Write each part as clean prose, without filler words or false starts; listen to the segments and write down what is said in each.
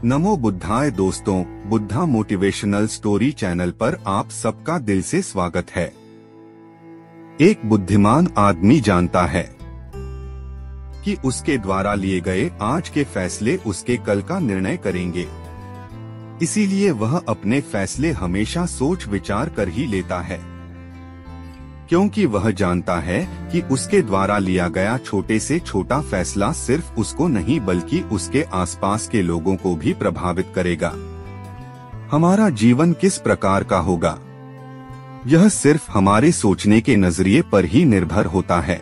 नमो बुद्धाय दोस्तों, Buddha motivational story channel पर आप सबका दिल से स्वागत है। एक बुद्धिमान आदमी जानता है कि उसके द्वारा लिए गए आज के फैसले उसके कल का निर्णय करेंगे। इसीलिए वह अपने फैसले हमेशा सोच विचार कर ही लेता है, क्योंकि वह जानता है कि उसके द्वारा लिया गया छोटे से छोटा फैसला सिर्फ उसको नहीं बल्कि उसके आसपास के लोगों को भी प्रभावित करेगा। हमारा जीवन किस प्रकार का होगा, यह सिर्फ हमारे सोचने के नजरिए पर ही निर्भर होता है।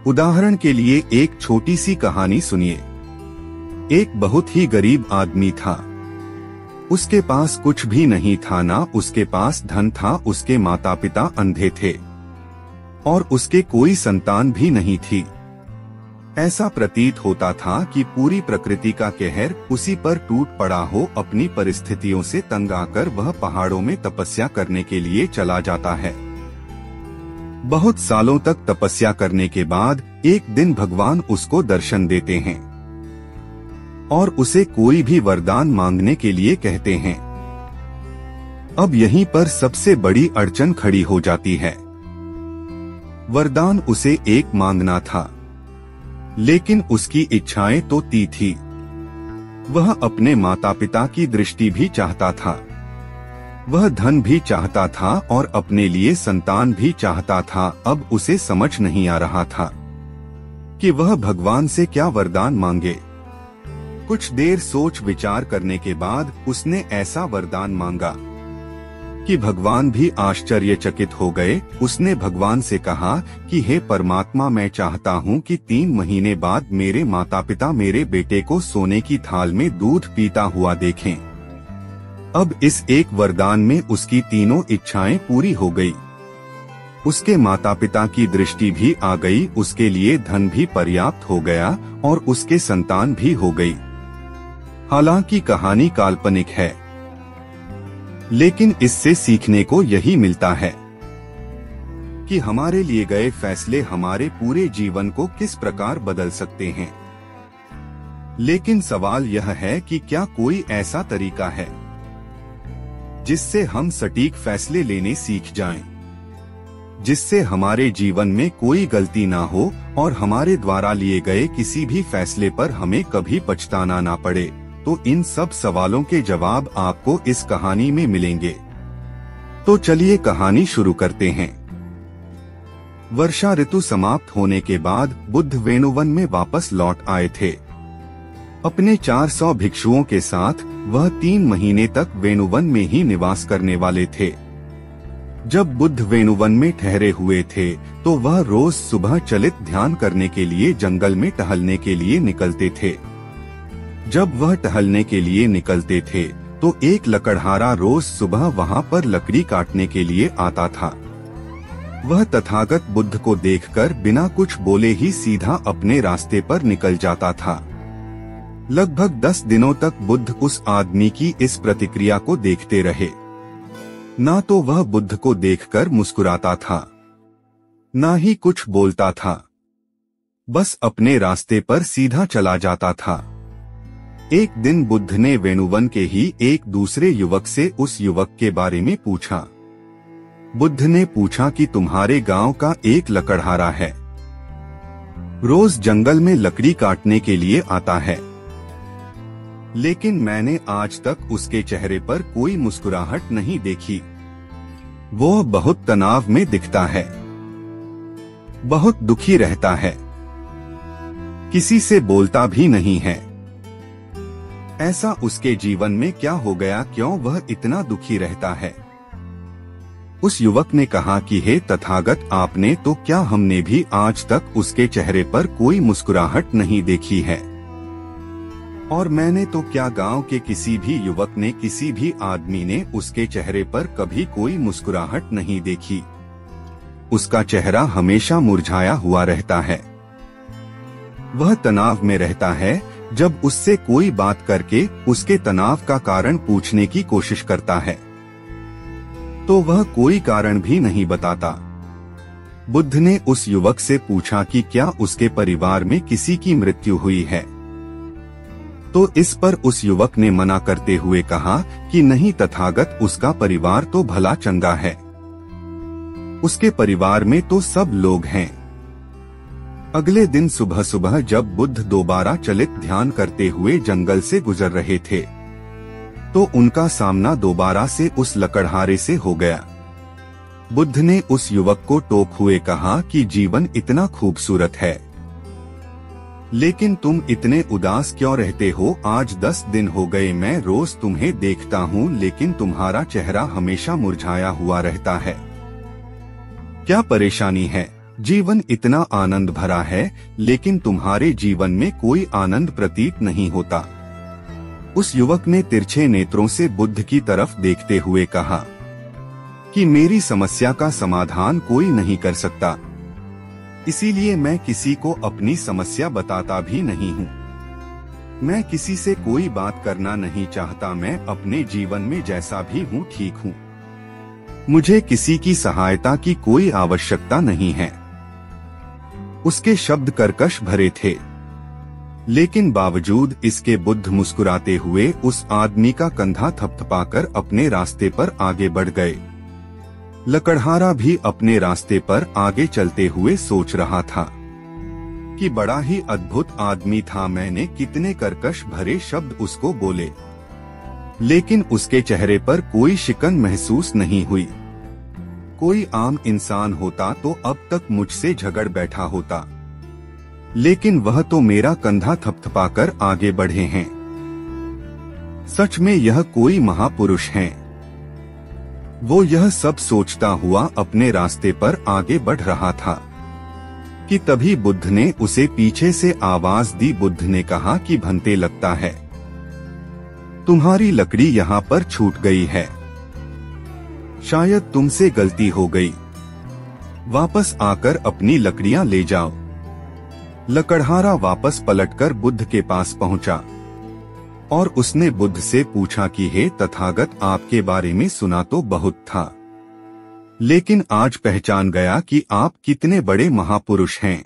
उदाहरण के लिए एक छोटी सी कहानी सुनिए। एक बहुत ही गरीब आदमी था। उसके पास कुछ भी नहीं था, ना उसके पास धन था। उसके माता पिता अंधे थे और उसके कोई संतान भी नहीं थी। ऐसा प्रतीत होता था कि पूरी प्रकृति का कहर उसी पर टूट पड़ा हो। अपनी परिस्थितियों से तंग आकर वह पहाड़ों में तपस्या करने के लिए चला जाता है। बहुत सालों तक तपस्या करने के बाद एक दिन भगवान उसको दर्शन देते हैं और उसे कोई भी वरदान मांगने के लिए कहते हैं। अब यहीं पर सबसे बड़ी अड़चन खड़ी हो जाती है। वरदान उसे एक मांगना था, लेकिन उसकी इच्छाएं तो थी। वह अपने माता पिता की दृष्टि भी चाहता था, वह धन भी चाहता था और अपने लिए संतान भी चाहता था। अब उसे समझ नहीं आ रहा था कि वह भगवान से क्या वरदान मांगे। कुछ देर सोच विचार करने के बाद उसने ऐसा वरदान मांगा कि भगवान भी आश्चर्यचकित हो गए। उसने भगवान से कहा कि हे परमात्मा, मैं चाहता हूँ कि 3 महीने बाद मेरे माता पिता मेरे बेटे को सोने की थाल में दूध पीता हुआ देखें। अब इस एक वरदान में उसकी तीनों इच्छाएं पूरी हो गई। उसके माता पिता की दृष्टि भी आ गई, उसके लिए धन भी पर्याप्त हो गया और उसके संतान भी हो गई। हालांकि कहानी काल्पनिक है, लेकिन इससे सीखने को यही मिलता है कि हमारे लिए गए फैसले हमारे पूरे जीवन को किस प्रकार बदल सकते हैं। लेकिन सवाल यह है कि क्या कोई ऐसा तरीका है जिससे हम सटीक फैसले लेने सीख जाएं, जिससे हमारे जीवन में कोई गलती ना हो और हमारे द्वारा लिए गए किसी भी फैसले पर हमें कभी पछताना ना पड़े। तो इन सब सवालों के जवाब आपको इस कहानी में मिलेंगे। तो चलिए कहानी शुरू करते हैं। वर्षा ऋतु समाप्त होने के बाद बुद्ध वेणुवन में वापस लौट आए थे। अपने 400 भिक्षुओं के साथ वह 3 महीने तक वेणुवन में ही निवास करने वाले थे। जब बुद्ध वेणुवन में ठहरे हुए थे तो वह रोज सुबह चलित ध्यान करने के लिए जंगल में टहलने के लिए निकलते थे। जब वह टहलने के लिए निकलते थे तो एक लकड़हारा रोज सुबह वहां पर लकड़ी काटने के लिए आता था। वह तथागत बुद्ध को देखकर बिना कुछ बोले ही सीधा अपने रास्ते पर निकल जाता था। लगभग 10 दिनों तक बुद्ध उस आदमी की इस प्रतिक्रिया को देखते रहे। ना तो वह बुद्ध को देखकर मुस्कुराता था, ना ही कुछ बोलता था, बस अपने रास्ते पर सीधा चला जाता था। एक दिन बुद्ध ने वेणुवन के ही एक दूसरे युवक से उस युवक के बारे में पूछा। बुद्ध ने पूछा कि तुम्हारे गांव का एक लकड़हारा है, रोज जंगल में लकड़ी काटने के लिए आता है, लेकिन मैंने आज तक उसके चेहरे पर कोई मुस्कुराहट नहीं देखी। वो बहुत तनाव में दिखता है, बहुत दुखी रहता है, किसी से बोलता भी नहीं है। ऐसा उसके जीवन में क्या हो गया, क्यों वह इतना दुखी रहता है? उस युवक ने कहा कि हे तथागत, आपने तो क्या, हमने भी आज तक उसके चेहरे पर कोई मुस्कुराहट नहीं देखी है। और मैंने तो क्या, गांव के किसी भी युवक ने, किसी भी आदमी ने उसके चेहरे पर कभी कोई मुस्कुराहट नहीं देखी। उसका चेहरा हमेशा मुरझाया हुआ रहता है। वह तनाव में रहता है। जब उससे कोई बात करके उसके तनाव का कारण पूछने की कोशिश करता है तो वह कोई कारण भी नहीं बताता। बुद्ध ने उस युवक से पूछा कि क्या उसके परिवार में किसी की मृत्यु हुई है। तो इस पर उस युवक ने मना करते हुए कहा कि नहीं तथागत, उसका परिवार तो भला चंगा है, उसके परिवार में तो सब लोग हैं। अगले दिन सुबह सुबह जब बुद्ध दोबारा चलित ध्यान करते हुए जंगल से गुजर रहे थे तो उनका सामना दोबारा से उस लकड़हारे से हो गया। बुद्ध ने उस युवक को टोक हुए कहा कि जीवन इतना खूबसूरत है, लेकिन तुम इतने उदास क्यों रहते हो? आज 10 दिन हो गए मैं रोज तुम्हें देखता हूँ, लेकिन तुम्हारा चेहरा हमेशा मुरझाया हुआ रहता है। क्या परेशानी है? जीवन इतना आनंद भरा है, लेकिन तुम्हारे जीवन में कोई आनंद प्रतीत नहीं होता। उस युवक ने तिरछे नेत्रों से बुद्ध की तरफ देखते हुए कहा कि मेरी समस्या का समाधान कोई नहीं कर सकता, इसीलिए मैं किसी को अपनी समस्या बताता भी नहीं हूँ। मैं किसी से कोई बात करना नहीं चाहता। मैं अपने जीवन में जैसा भी हूँ ठीक हूँ। मुझे किसी की सहायता की कोई आवश्यकता नहीं है। उसके शब्द कर्कश भरे थे, लेकिन बावजूद इसके बुद्ध मुस्कुराते हुए उस आदमी का कंधा थपथपाकर अपने रास्ते पर आगे बढ़ गए। लकड़हारा भी अपने रास्ते पर आगे चलते हुए सोच रहा था कि बड़ा ही अद्भुत आदमी था। मैंने कितने कर्कश भरे शब्द उसको बोले, लेकिन उसके चेहरे पर कोई शिकन महसूस नहीं हुई। कोई आम इंसान होता तो अब तक मुझसे झगड़ बैठा होता, लेकिन वह तो मेरा कंधा थपथपाकर आगे बढ़े हैं। सच में यह कोई महापुरुष हैं। वो यह सब सोचता हुआ अपने रास्ते पर आगे बढ़ रहा था कि तभी बुद्ध ने उसे पीछे से आवाज दी। बुद्ध ने कहा कि भंते, लगता है तुम्हारी लकड़ी यहाँ पर छूट गई है। शायद तुमसे गलती हो गई। वापस आकर अपनी लकड़ियां ले जाओ। लकड़हारा वापस पलटकर बुद्ध के पास पहुंचा और उसने बुद्ध से पूछा कि हे तथागत, आपके बारे में सुना तो बहुत था, लेकिन आज पहचान गया कि आप कितने बड़े महापुरुष हैं।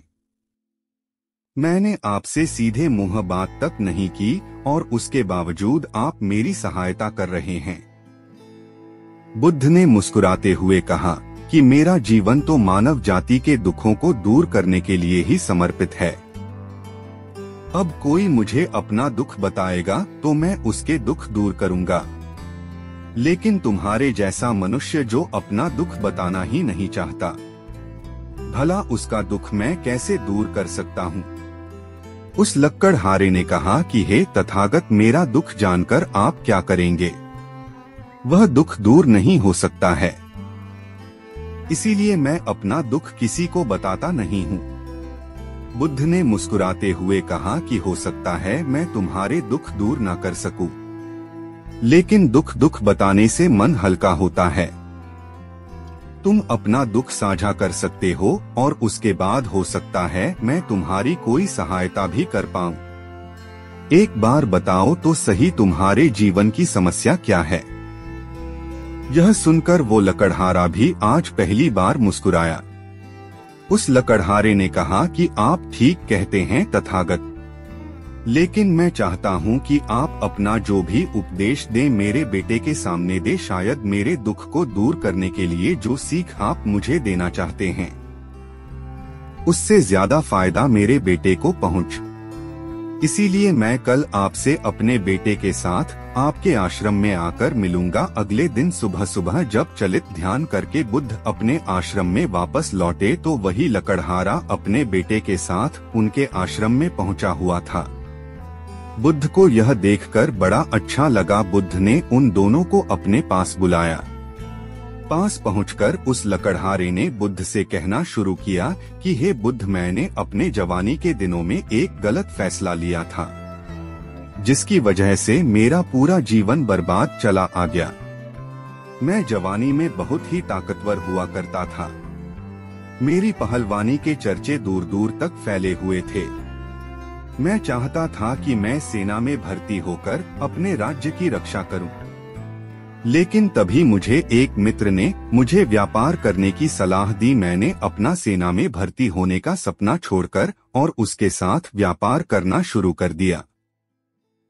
मैंने आपसे सीधे मुंह बात तक नहीं की और उसके बावजूद आप मेरी सहायता कर रहे हैं। बुद्ध ने मुस्कुराते हुए कहा कि मेरा जीवन तो मानव जाति के दुखों को दूर करने के लिए ही समर्पित है। अब कोई मुझे अपना दुख बताएगा तो मैं उसके दुख दूर करूंगा, लेकिन तुम्हारे जैसा मनुष्य जो अपना दुख बताना ही नहीं चाहता, भला उसका दुख मैं कैसे दूर कर सकता हूँ? उस लकड़हारे ने कहा कि हे तथागत, मेरा दुख जानकर आप क्या करेंगे? वह दुख दूर नहीं हो सकता है, इसीलिए मैं अपना दुख किसी को बताता नहीं हूँ। बुद्ध ने मुस्कुराते हुए कहा कि हो सकता है मैं तुम्हारे दुख दूर ना कर सकूं, लेकिन दुख बताने से मन हल्का होता है। तुम अपना दुख साझा कर सकते हो और उसके बाद हो सकता है मैं तुम्हारी कोई सहायता भी कर पाऊं। एक बार बताओ तो सही, तुम्हारे जीवन की समस्या क्या है? यह सुनकर वो लकड़हारा भी आज पहली बार मुस्कुराया। उस लकड़हारे ने कहा कि आप ठीक कहते हैं तथागत, लेकिन मैं चाहता हूँ कि आप अपना जो भी उपदेश दें मेरे बेटे के सामने दे। शायद मेरे दुख को दूर करने के लिए जो सीख आप मुझे देना चाहते हैं, उससे ज्यादा फायदा मेरे बेटे को पहुँच। इसीलिए मैं कल आपसे अपने बेटे के साथ आपके आश्रम में आकर मिलूंगा। अगले दिन सुबह सुबह जब चलित ध्यान करके बुद्ध अपने आश्रम में वापस लौटे तो वही लकड़हारा अपने बेटे के साथ उनके आश्रम में पहुंचा हुआ था। बुद्ध को यह देखकर बड़ा अच्छा लगा। बुद्ध ने उन दोनों को अपने पास बुलाया। पास पहुंचकर उस लकड़हारे ने बुद्ध से कहना शुरू किया कि हे बुद्ध, मैंने अपने जवानी के दिनों में एक गलत फैसला लिया था, जिसकी वजह से मेरा पूरा जीवन बर्बाद चला आ गया। मैं जवानी में बहुत ही ताकतवर हुआ करता था। मेरी पहलवानी के चर्चे दूर दूर तक फैले हुए थे। मैं चाहता था कि मैं सेना में भर्ती होकर अपने राज्य की रक्षा करूं। लेकिन तभी मुझे एक मित्र ने मुझे व्यापार करने की सलाह दी। मैंने अपना सेना में भर्ती होने का सपना छोड़कर और उसके साथ व्यापार करना शुरू कर दिया।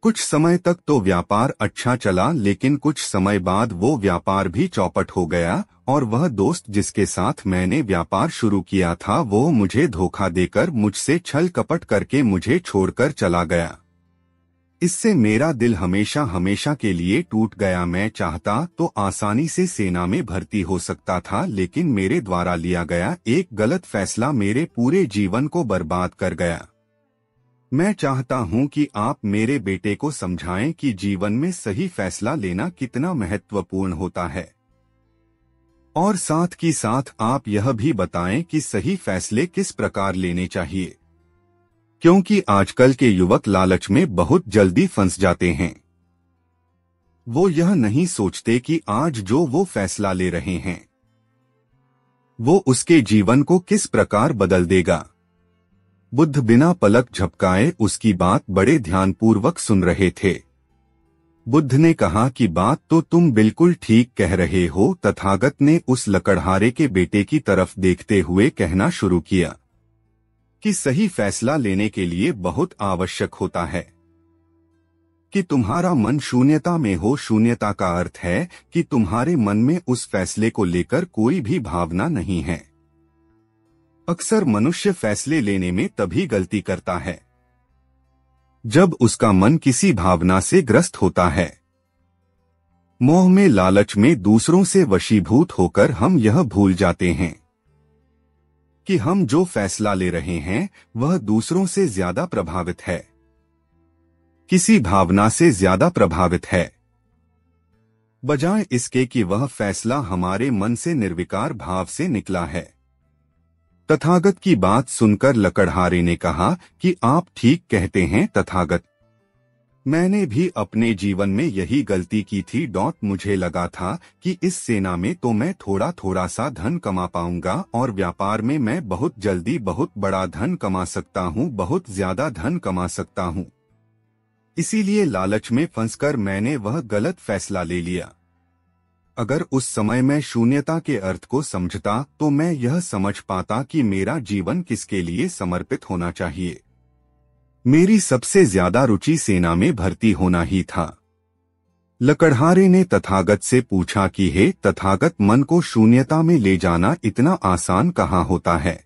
कुछ समय तक तो व्यापार अच्छा चला, लेकिन कुछ समय बाद वो व्यापार भी चौपट हो गया और वह दोस्त जिसके साथ मैंने व्यापार शुरू किया था वो मुझे धोखा देकर, मुझसे छल कपट करके मुझे छोड़कर चला गया। इससे मेरा दिल हमेशा हमेशा के लिए टूट गया। मैं चाहता तो आसानी से सेना में भर्ती हो सकता था, लेकिन मेरे द्वारा लिया गया एक गलत फैसला मेरे पूरे जीवन को बर्बाद कर गया। मैं चाहता हूं कि आप मेरे बेटे को समझाएं कि जीवन में सही फैसला लेना कितना महत्वपूर्ण होता है, और साथ ही साथ आप यह भी बताएं कि सही फैसले किस प्रकार लेने चाहिए, क्योंकि आजकल के युवक लालच में बहुत जल्दी फंस जाते हैं। वो यह नहीं सोचते कि आज जो वो फैसला ले रहे हैं वो उसके जीवन को किस प्रकार बदल देगा। बुद्ध बिना पलक झपकाए उसकी बात बड़े ध्यानपूर्वक सुन रहे थे। बुद्ध ने कहा कि बात तो तुम बिल्कुल ठीक कह रहे हो। तथागत ने उस लकड़हारे के बेटे की तरफ देखते हुए कहना शुरू किया कि सही फैसला लेने के लिए बहुत आवश्यक होता है कि तुम्हारा मन शून्यता में हो। शून्यता का अर्थ है कि तुम्हारे मन में उस फैसले को लेकर कोई भी भावना नहीं है। अक्सर मनुष्य फैसले लेने में तभी गलती करता है जब उसका मन किसी भावना से ग्रस्त होता है। मोह में, लालच में, दूसरों से वशीभूत होकर हम यह भूल जाते हैं कि हम जो फैसला ले रहे हैं वह दूसरों से ज्यादा प्रभावित है, किसी भावना से ज्यादा प्रभावित है, बजाय इसके कि वह फैसला हमारे मन से निर्विकार भाव से निकला है। तथागत की बात सुनकर लकड़हारे ने कहा कि आप ठीक कहते हैं तथागत, मैंने भी अपने जीवन में यही गलती की थी। मुझे लगा था कि इस सेना में तो मैं थोड़ा थोड़ा सा धन कमा पाऊंगा और व्यापार में मैं बहुत जल्दी बहुत बड़ा धन कमा सकता हूँ, बहुत ज्यादा धन कमा सकता हूँ। इसीलिए लालच में फंसकर मैंने वह गलत फैसला ले लिया। अगर उस समय मैं शून्यता के अर्थ को समझता तो मैं यह समझ पाता कि मेरा जीवन किसके लिए समर्पित होना चाहिए। मेरी सबसे ज्यादा रुचि सेना में भर्ती होना ही था। लकड़हारे ने तथागत से पूछा कि हे तथागत, मन को शून्यता में ले जाना इतना आसान कहाँ होता है?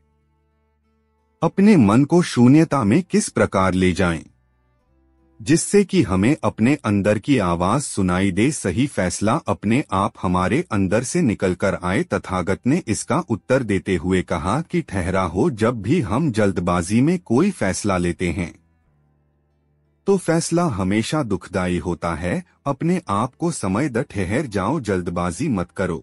अपने मन को शून्यता में किस प्रकार ले जाएं, जिससे कि हमें अपने अंदर की आवाज सुनाई दे, सही फैसला अपने आप हमारे अंदर से निकलकर आए। तथागत ने इसका उत्तर देते हुए कहा कि ठहरा हो, जब भी हम जल्दबाजी में कोई फैसला लेते हैं तो फैसला हमेशा दुखदायी होता है। अपने आप को समय द ठहर जाओ, जल्दबाजी मत करो,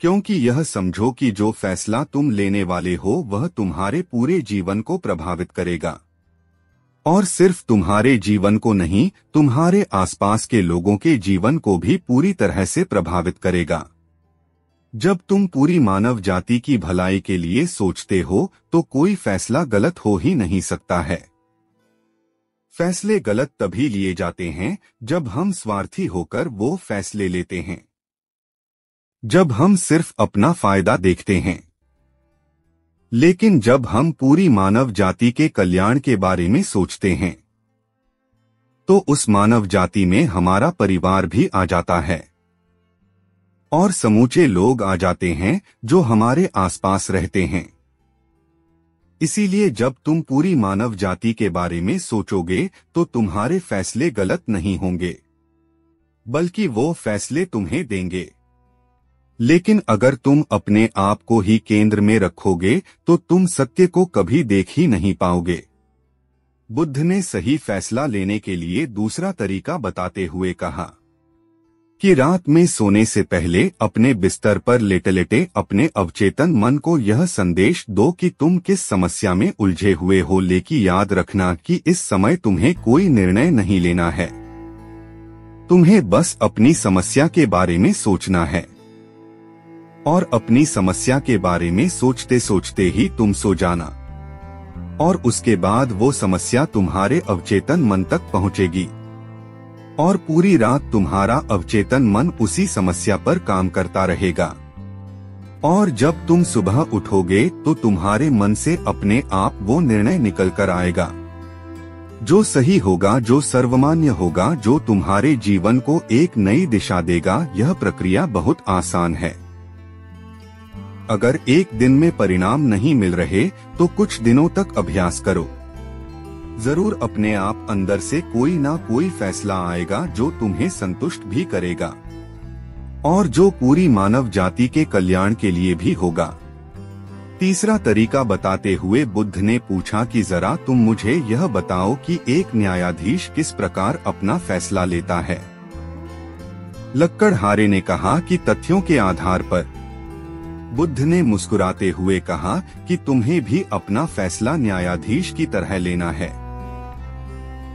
क्योंकि यह समझो कि जो फैसला तुम लेने वाले हो वह तुम्हारे पूरे जीवन को प्रभावित करेगा, और सिर्फ तुम्हारे जीवन को नहीं, तुम्हारे आसपास के लोगों के जीवन को भी पूरी तरह से प्रभावित करेगा। जब तुम पूरी मानव जाति की भलाई के लिए सोचते हो तो कोई फैसला गलत हो ही नहीं सकता है। फैसले गलत तभी लिए जाते हैं जब हम स्वार्थी होकर वो फैसले लेते हैं, जब हम सिर्फ अपना फायदा देखते हैं। लेकिन जब हम पूरी मानव जाति के कल्याण के बारे में सोचते हैं तो उस मानव जाति में हमारा परिवार भी आ जाता है और समूचे लोग आ जाते हैं जो हमारे आसपास रहते हैं। इसीलिए जब तुम पूरी मानव जाति के बारे में सोचोगे तो तुम्हारे फैसले गलत नहीं होंगे, बल्कि वो फैसले तुम्हें देंगे। लेकिन अगर तुम अपने आप को ही केंद्र में रखोगे तो तुम सत्य को कभी देख ही नहीं पाओगे। बुद्ध ने सही फैसला लेने के लिए दूसरा तरीका बताते हुए कहा कि रात में सोने से पहले अपने बिस्तर पर लेटे लेटे अपने अवचेतन मन को यह संदेश दो कि तुम किस समस्या में उलझे हुए हो। लेकिन याद रखना कि इस समय तुम्हें कोई निर्णय नहीं लेना है, तुम्हें बस अपनी समस्या के बारे में सोचना है, और अपनी समस्या के बारे में सोचते सोचते ही तुम सो जाना, और उसके बाद वो समस्या तुम्हारे अवचेतन मन तक पहुंचेगी और पूरी रात तुम्हारा अवचेतन मन उसी समस्या पर काम करता रहेगा। और जब तुम सुबह उठोगे तो तुम्हारे मन से अपने आप वो निर्णय निकल कर आएगा जो सही होगा, जो सर्वमान्य होगा, जो तुम्हारे जीवन को एक नई दिशा देगा। यह प्रक्रिया बहुत आसान है। अगर एक दिन में परिणाम नहीं मिल रहे तो कुछ दिनों तक अभ्यास करो। जरूर अपने आप अंदर से कोई ना कोई फैसला आएगा जो तुम्हें संतुष्ट भी करेगा और जो पूरी मानव जाति के कल्याण के लिए भी होगा। तीसरा तरीका बताते हुए बुद्ध ने पूछा कि जरा तुम मुझे यह बताओ कि एक न्यायाधीश किस प्रकार अपना फैसला लेता है। लक्कड़हारे ने कहा कि तथ्यों के आधार पर। बुद्ध ने मुस्कुराते हुए कहा कि तुम्हें भी अपना फैसला न्यायाधीश की तरह लेना है।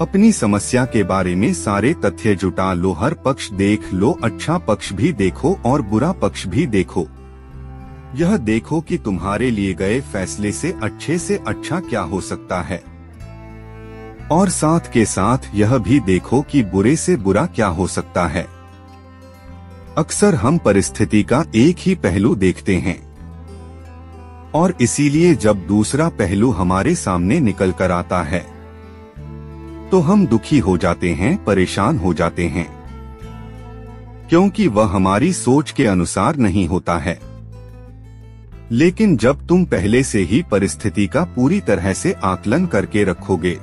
अपनी समस्या के बारे में सारे तथ्य जुटा लो, हर पक्ष देख लो, अच्छा पक्ष भी देखो और बुरा पक्ष भी देखो। यह देखो कि तुम्हारे लिए गए फैसले से अच्छा क्या हो सकता है और साथ के साथ यह भी देखो कि बुरे से बुरा क्या हो सकता है। अक्सर हम परिस्थिति का एक ही पहलू देखते हैं और इसीलिए जब दूसरा पहलू हमारे सामने निकल कर आता है तो हम दुखी हो जाते हैं, परेशान हो जाते हैं, क्योंकि वह हमारी सोच के अनुसार नहीं होता है। लेकिन जब तुम पहले से ही परिस्थिति का पूरी तरह से आकलन करके रखोगे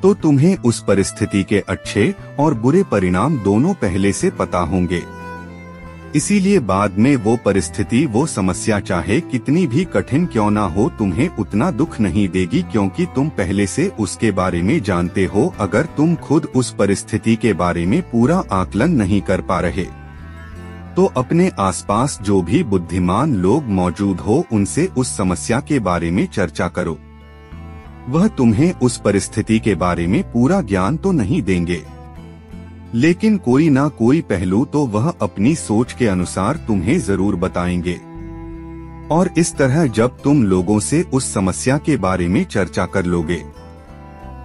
तो तुम्हें उस परिस्थिति के अच्छे और बुरे परिणाम दोनों पहले से पता होंगे। इसीलिए बाद में वो परिस्थिति, वो समस्या चाहे कितनी भी कठिन क्यों ना हो, तुम्हें उतना दुख नहीं देगी, क्योंकि तुम पहले से उसके बारे में जानते हो। अगर तुम खुद उस परिस्थिति के बारे में पूरा आकलन नहीं कर पा रहे तो अपने आसपास जो भी बुद्धिमान लोग मौजूद हो उनसे उस समस्या के बारे में चर्चा करो। वह तुम्हें उस परिस्थिति के बारे में पूरा ज्ञान तो नहीं देंगे, लेकिन कोई ना कोई पहलू तो वह अपनी सोच के अनुसार तुम्हें जरूर बताएंगे। और इस तरह जब तुम लोगों से उस समस्या के बारे में चर्चा कर लोगे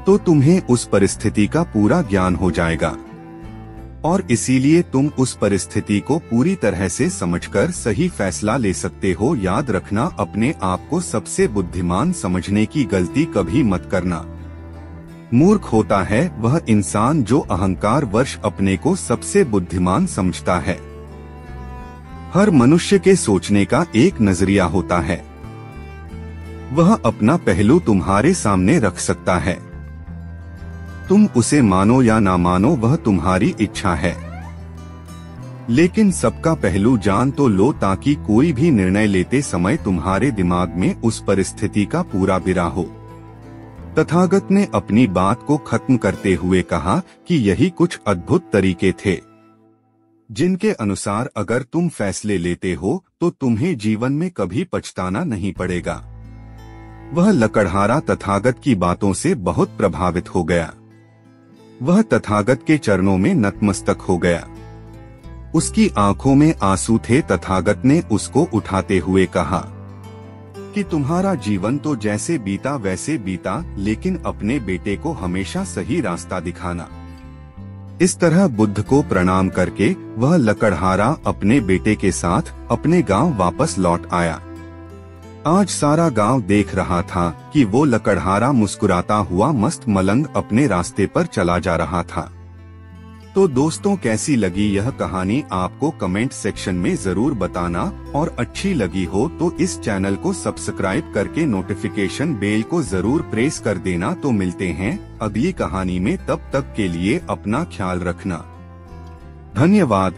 तो तुम्हें उस परिस्थिति का पूरा ज्ञान हो जाएगा और इसीलिए तुम उस परिस्थिति को पूरी तरह से समझकर सही फैसला ले सकते हो। याद रखना, अपने आप को सबसे बुद्धिमान समझने की गलती कभी मत करना। मूर्ख होता है वह इंसान जो अहंकार वश अपने को सबसे बुद्धिमान समझता है। हर मनुष्य के सोचने का एक नजरिया होता है। वह अपना पहलू तुम्हारे सामने रख सकता है। तुम उसे मानो या ना मानो, वह तुम्हारी इच्छा है, लेकिन सबका पहलू जान तो लो ताकि कोई भी निर्णय लेते समय तुम्हारे दिमाग में उस परिस्थिति का पूरा बिरा हो। तथागत ने अपनी बात को खत्म करते हुए कहा कि यही कुछ अद्भुत तरीके थे जिनके अनुसार अगर तुम फैसले लेते हो तो तुम्हें जीवन में कभी पछताना नहीं पड़ेगा। वह लकड़हारा तथागत की बातों से बहुत प्रभावित हो गया। वह तथागत के चरणों में नतमस्तक हो गया। उसकी आंखों में आंसू थे। तथागत ने उसको उठाते हुए कहा कि तुम्हारा जीवन तो जैसे बीता वैसे बीता, लेकिन अपने बेटे को हमेशा सही रास्ता दिखाना। इस तरह बुद्ध को प्रणाम करके वह लकड़हारा अपने बेटे के साथ अपने गांव वापस लौट आया। आज सारा गांव देख रहा था कि वो लकड़हारा मुस्कुराता हुआ मस्त मलंग अपने रास्ते पर चला जा रहा था। तो दोस्तों, कैसी लगी यह कहानी आपको कमेंट सेक्शन में जरूर बताना, और अच्छी लगी हो तो इस चैनल को सब्सक्राइब करके नोटिफिकेशन बेल को जरूर प्रेस कर देना। तो मिलते हैं अगली कहानी में, तब तक के लिए अपना ख्याल रखना। धन्यवाद।